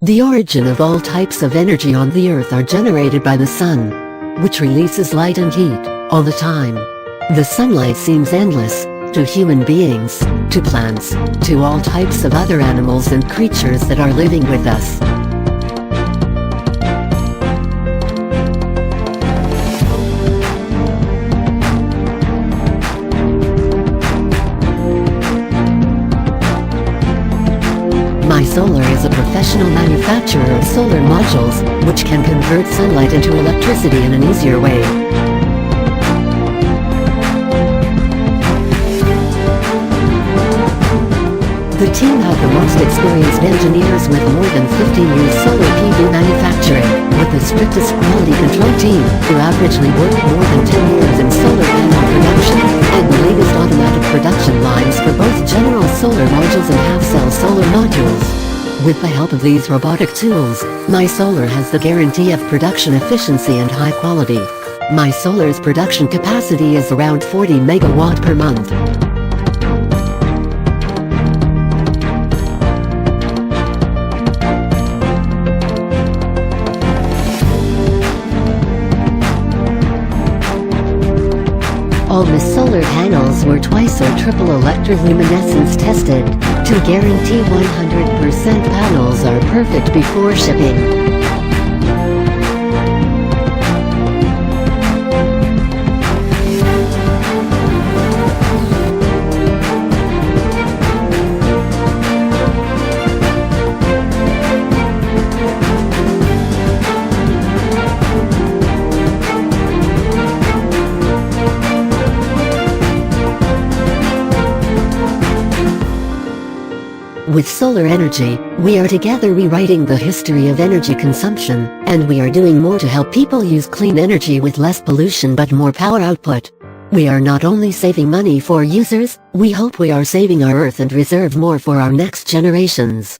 The origin of all types of energy on the Earth are generated by the sun, which releases light and heat, all the time. The sunlight seems endless, to human beings, to plants, to all types of other animals and creatures that are living with us. MYSOLAR is a professional manufacturer of solar modules, which can convert sunlight into electricity in an easier way. The team have the most experienced engineers with more than 15 years solar PV manufacturing, with the strictest quality control team, who averagely work more than 10 years in solar panel production, and the latest automatic production lines for both general solar modules and half-cell solar modules. With the help of these robotic tools, MYSOLAR has the guarantee of production efficiency and high quality. MYSOLAR's production capacity is around 40 megawatt per month. All MYSOLAR panels were twice or triple electroluminescence tested, to guarantee 100% panels are perfect before shipping. With solar energy, we are together rewriting the history of energy consumption, and we are doing more to help people use clean energy with less pollution but more power output. We are not only saving money for users, we hope we are saving our Earth and reserve more for our next generations.